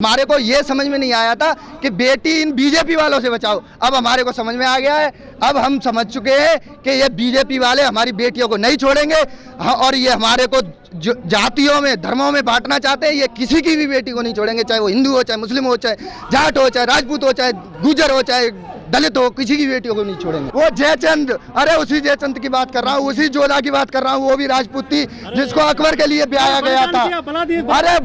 हमारे को ये समझ में नहीं आया था कि बेटी इन बीजेपी वालों से बचाओ। अब हमारे को समझ में आ गया है। अब हम समझ चुके हैं कि ये बीजेपी वाले हमारी बेटियों को नहीं छोड़ेंगे। हाँ, और ये हमारे को जातियों में, धर्मों में बांटना चाहते हैं। ये किसी की भी बेटी को नहीं छोड़ेंगे, चाहे वो हिंदू हो, चाहे मुस्लिम हो, चाहे जाट हो, चाहे राजपूत हो, चाहे गुजर हो, चाहे दलित हो, किसी की बेटियों को नहीं छोड़ेंगे। वो जयचंद, अरे उसी जयचंद की बात कर रहा हूँ, उसी जोधा की बात कर रहा हूँ। वो भी राजपूत थी जिसको अकबर के लिए ब्याया गया था। अरे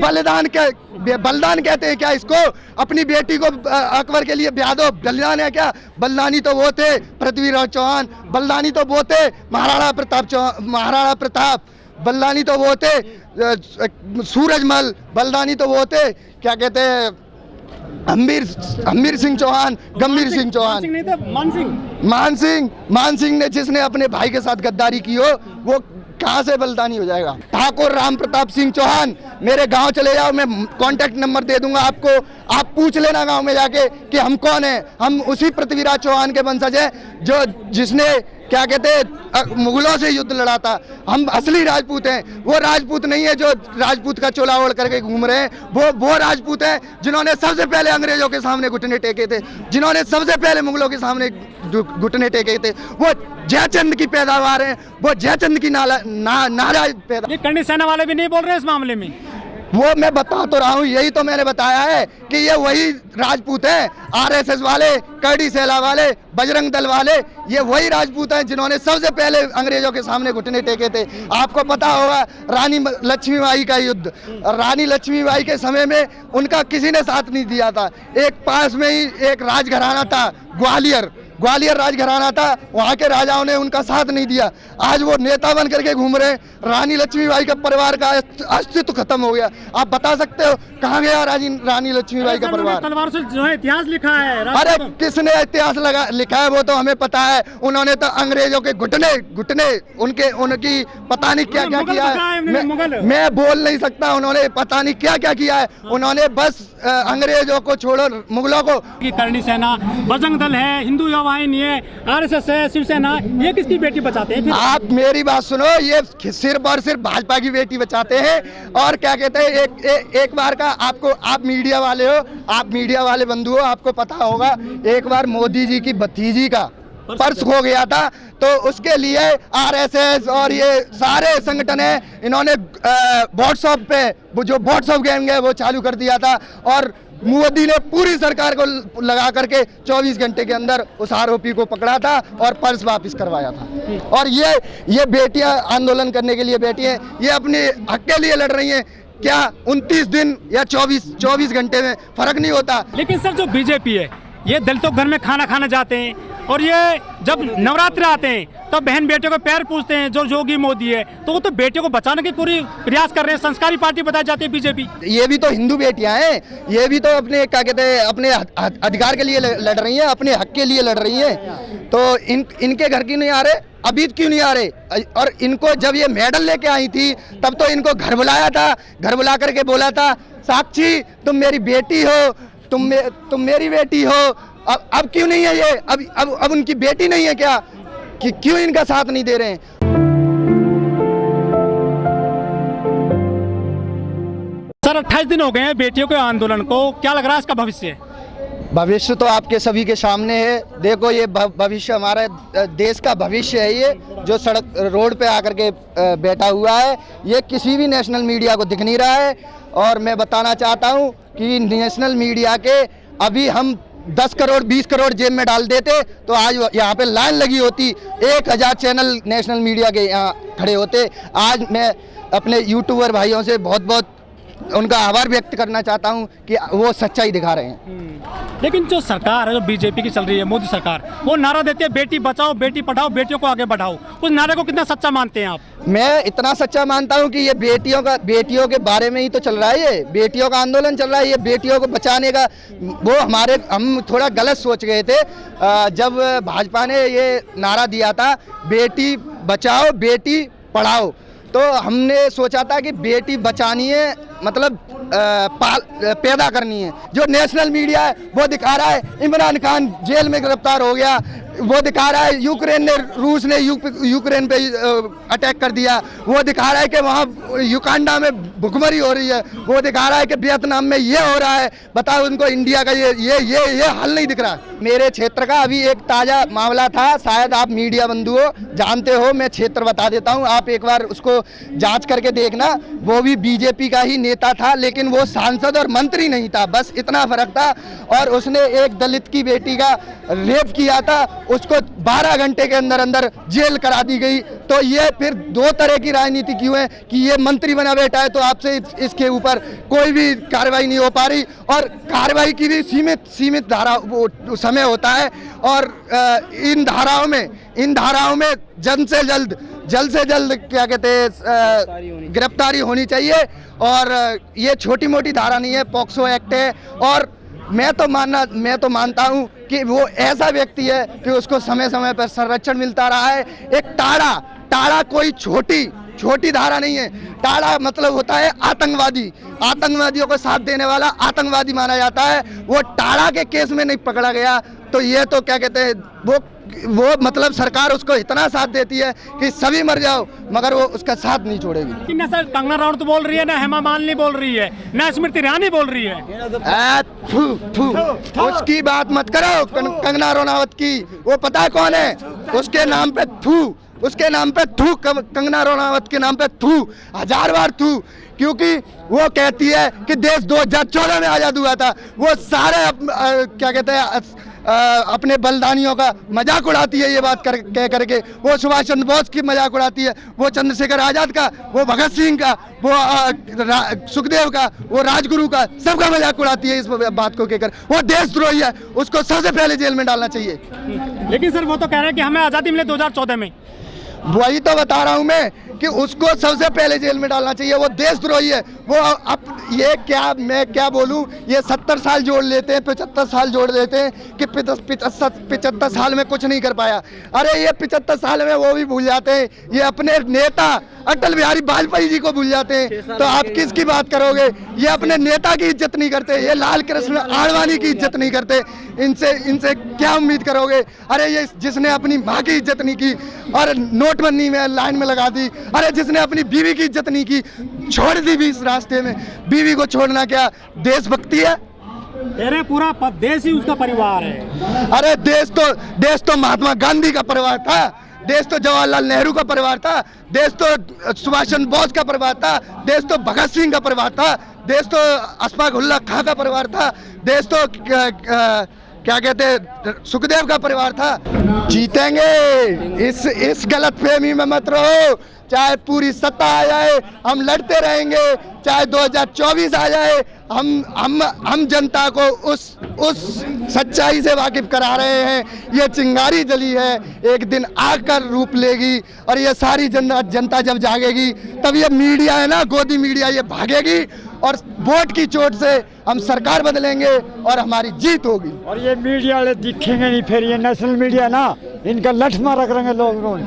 बलिदान कहते हैं क्या इसको? अपनी बेटी को अकबर के लिए ब्याह दो, बलिदान है क्या? बलिदानी तो वो थे पृथ्वीराज चौहान, बलिदानी तो वो थे महाराणा प्रताप, बलिदानी तो वो थे सूरजमल, बलिदानी तो वो थे क्या कहते हैं हम्मीर सिंह चौहान, गंभीर सिंह चौहान, मान सिंह ने, जिसने अपने भाई के साथ गद्दारी की हो, वो कहाँ से बलिदानी हो जाएगा? ठाकुर राम प्रताप सिंह चौहान, मेरे गांव चले जाओ, मैं कांटेक्ट नंबर दे दूंगा आपको, आप पूछ लेना गांव में जाके कि हम कौन है। हम उसी पृथ्वीराज चौहान के वंशज हैं जिसने क्या कहते हैं मुगलों से युद्ध लड़ा था। हम असली राजपूत हैं। वो राजपूत नहीं है जो राजपूत का चोला ओढ़ करके घूम रहे हैं। वो राजपूत हैं जिन्होंने सबसे पहले अंग्रेजों के सामने घुटने टेके थे, जिन्होंने सबसे पहले मुगलों के सामने घुटने टेके थे। वो जयचंद की पैदावार है, वो जयचंद की नारा पैदा। ये करणी सेना वाले भी नहीं बोल रहे इस मामले में? वो मैं बता तो रहा हूँ, यही तो मैंने बताया है कि ये वही राजपूत हैं, आरएसएस वाले, करड़ी सेना वाले, बजरंग दल वाले, ये वही राजपूत हैं जिन्होंने सबसे पहले अंग्रेजों के सामने घुटने टेके थे। आपको पता होगा रानी लक्ष्मीबाई का युद्ध, रानी लक्ष्मीबाई के समय में उनका किसी ने साथ नहीं दिया था। एक पास में ही एक राजघराना था, ग्वालियर राजघराना था, वहाँ के राजाओं ने उनका साथ नहीं दिया। आज वो नेता बन करके घूम रहे हैं। रानी लक्ष्मीबाई का परिवार का अस्तित्व खत्म हो गया। आप बता सकते हो कहाँ गया रानी लक्ष्मीबाई का परिवार? तलवार से जो है इतिहास लिखा है। अरे किसने इतिहास लिखा है वो तो हमें पता है। उन्होंने तो अंग्रेजों के घुटने उनकी पता नहीं क्या क्या किया है। मैं बोल नहीं सकता। उन्होंने पता नहीं क्या क्या किया है। उन्होंने बस अंग्रेजों को छोड़ो, मुगलों को। करणी सेना, बजरंग दल है, हिंदू वाहिनी है, आरएसएस है, शिवसेना, ये किसकी बेटी बचाते हैं? आप मेरी बात सुनो, ये सिर्फ और सिर्फ भाजपा की बेटी बचाते हैं। और क्या कहते हैं, एक बार का आप मीडिया वाले हो, आप मीडिया वाले बंधु हो, आपको पता होगा एक बार मोदी जी की भतीजी का पर्स खो गया था, तो उसके लिए आरएसएस और ये सारे संगठन है, इन्होंने व्हाट्सएप पे जो व्हाट्सएप गैंग है वो चालू कर दिया था। और मोदी ने पूरी सरकार को लगा करके 24 घंटे के अंदर उस आरोपी को पकड़ा था और पर्स वापस करवाया था। और ये बेटियां आंदोलन करने के लिए बैठी हैं, ये अपने हक के लिए लड़ रही हैं। क्या 29 दिन या 24 घंटे में फर्क नहीं होता? लेकिन सर, जो बीजेपी है ये दलितों के घर में खाना खाने जाते हैं, और ये जब नवरात्र आते हैं तो बहन बेटियों को पैर पूछते हैं। जो योगी मोदी है तो वो तो बेटियों को बचाने की पूरी प्रयास कर रहे हैं। संस्कारी पार्टी बताई जाती है बीजेपी। ये भी तो हिंदू बेटियां हैं, ये भी तो अपने क्या कहते हैं अपने अधिकार के लिए लड़ रही हैं, अपने हक के लिए लड़ रही हैं। तो इनके घर की नहीं आ रहे, अभी क्यों नहीं आ रहे? और इनको जब ये मेडल लेके आई थी तब तो इनको घर बुलाया था, घर बुला करके बोला था साक्षी तुम मेरी बेटी हो, तुम मेरी बेटी हो। अब क्यों नहीं है ये? अब उनकी बेटी नहीं है क्या? कि क्यों इनका साथ नहीं दे रहे हैं? सर, 28 दिन हो गए हैं बेटियों के आंदोलन को, क्या लग रहा है इसका भविष्य? भविष्य तो आपके सभी के सामने है। देखो, ये भविष्य हमारे देश का भविष्य है। ये जो सड़क रोड पे आकर के बैठा हुआ है, ये किसी भी नेशनल मीडिया को दिख नहीं रहा है। और मैं बताना चाहता हूँ कि नेशनल मीडिया के अभी हम 10 करोड़ 20 करोड़ जेब में डाल देते तो आज यहाँ पे लाइन लगी होती, 1000 चैनल नेशनल मीडिया के यहाँ खड़े होते। आज मैं अपने यूट्यूबर भाइयों से बहुत उनका आभार व्यक्त करना चाहता हूं कि वो सच्चाई दिखा रहे हैं। लेकिन जो सरकार है, जो बीजेपी की चल रही है, मोदी सरकार, वो नारा देती है बेटी बचाओ, बेटी पढ़ाओ, बेटियों को आगे बढ़ाओ। उस नारे को कितना सच्चा मानते हैं आप? मैं इतना सच्चा मानता हूं कि ये बेटियों के बारे में ही तो चल रहा है। ये बेटियों का आंदोलन चल रहा है। ये बेटियों को बचाने का हम थोड़ा गलत सोच गए थे जब भाजपा ने ये नारा दिया था बेटी बचाओ बेटी पढ़ाओ। तो हमने सोचा था कि बेटी बचानी है, मतलब पैदा करनी है। जो नेशनल मीडिया है वो दिखा रहा है इमरान खान जेल में गिरफ्तार हो गया, वो दिखा रहा है यूक्रेन ने, रूस ने यूक्रेन पे अटैक कर दिया, वो दिखा रहा है कि वहाँ युगांडा में भुखमरी हो रही है, वो दिखा रहा है कि वियतनाम में ये हो रहा है। बताओ उनको इंडिया का ये हल नहीं दिख रहा। मेरे क्षेत्र का अभी एक ताज़ा मामला था, शायद आप मीडिया बंधुओं जानते हो, मैं क्षेत्र बता देता हूँ, आप एक बार उसको जांच करके देखना। वो भी बीजेपी का ही नेता था, लेकिन वो सांसद और मंत्री नहीं था, बस इतना फर्क था। और उसने एक दलित की बेटी का रेप किया था, उसको 12 घंटे के अंदर अंदर जेल करा दी गई। तो ये फिर दो तरह की राजनीति क्यों है कि ये मंत्री बना बैठा है तो आपसे इसके ऊपर कोई भी कार्रवाई नहीं हो पा रही, और कार्रवाई की भी सीमित धारा वो समय होता है। और इन धाराओं में जल्द से जल्द क्या कहते हैं गिरफ्तारी होनी चाहिए। और ये छोटी मोटी धारा नहीं है, पॉक्सो एक्ट है। और मैं तो मानता हूँ कि वो ऐसा व्यक्ति है कि उसको समय समय पर संरक्षण मिलता रहा है। एक टाड़ा कोई छोटी धारा नहीं है। टाड़ा मतलब होता है आतंकवादी, आतंकवादियों को साथ देने वाला आतंकवादी माना जाता है। वो टाड़ा के केस में नहीं पकड़ा गया, तो ये तो क्या कहते हैं वो मतलब सरकार उसको इतना साथ देती है कि सभी मर जाओ मगर वो उसका साथ नहीं छोड़ेगी। ना सर कंगना रनौत तो बोल रही है, ना हेमा मालिनी बोल रही है, ना स्मृति ईरानी बोल रही है। उसकी बात मत करो, कंगना रनौत की, वो पता है कौन है? उसके नाम पे थू, कंगना रनौत के नाम पे थू, 1000 बार थू। क्योंकि वो कहती है कि देश 2014 में आजाद हुआ था। वो सारे क्या कहते हैं अपने बलिदानियों का मजाक उड़ाती है, ये बात कह करके। वो सुभाष चंद्र बोस की मजाक उड़ाती है, वो चंद्रशेखर आजाद का, वो भगत सिंह का, वो सुखदेव का, वो राजगुरु का, सबका मजाक उड़ाती है इस बात को कहकर। वो देशद्रोही है, उसको सबसे पहले जेल में डालना चाहिए। लेकिन सर वो तो कह रहे हैं कि हमें आज़ादी मिले 2014 में। वही तो बता रहा हूँ मैं कि उसको सबसे पहले जेल में डालना चाहिए। वो देशद्रोही है। वो अब मैं क्या बोलूँ, ये 70 साल जोड़ लेते हैं, 75 साल जोड़ देते हैं कि 75 साल में कुछ नहीं कर पाया। अरे ये 75 साल में वो भी भूल जाते हैं, ये अपने नेता अटल बिहारी वाजपेयी जी को भूल जाते हैं। तो आप किसकी बात करोगे? ये अपने नेता की इज्जत नहीं करते, ये लाल कृष्ण आडवाणी की इज्जत नहीं करते, इनसे क्या उम्मीद करोगे? अरे ये जिसने अपनी माँ की इज्जत नहीं की और नोटबंदी में लाइन में लगा दी, अरे जिसने अपनी बीवी की इज्जत नहीं की, छोड़ दी भी इस रास्ते में। बीवी को छोड़ना क्या देशभक्ति है? अरे पूरा देश ही उसका परिवार है। अरे देश तो महात्मा गांधी का परिवार था, देश तो जवाहरलाल नेहरू का परिवार था, देश तो सुभाष चंद्र बोस का परिवार था, देश तो भगत सिंह का परिवार था, देश तो अशफाक उल्लाह खां का परिवार था, देश तो क्या कहते हैं सुखदेव का परिवार था। जीतेंगे, इस गलतफहमी में मत रहो। चाहे पूरी सत्ता आ जाए, हम लड़ते रहेंगे। चाहे 2024 आ जाए, हम जनता को उस सच्चाई से वाकिफ करा रहे हैं। ये चिंगारी जली है, एक दिन आग का रूप लेगी और ये सारी जनता जब जागेगी तब ये मीडिया है ना, गोदी मीडिया, ये भागेगी और वोट की चोट से हम सरकार बदलेंगे और हमारी जीत होगी। और ये मीडिया वाले दिखेंगे नहीं, फिर ये नेशनल मीडिया ना, इनका लठ मारा करेंगे लोग।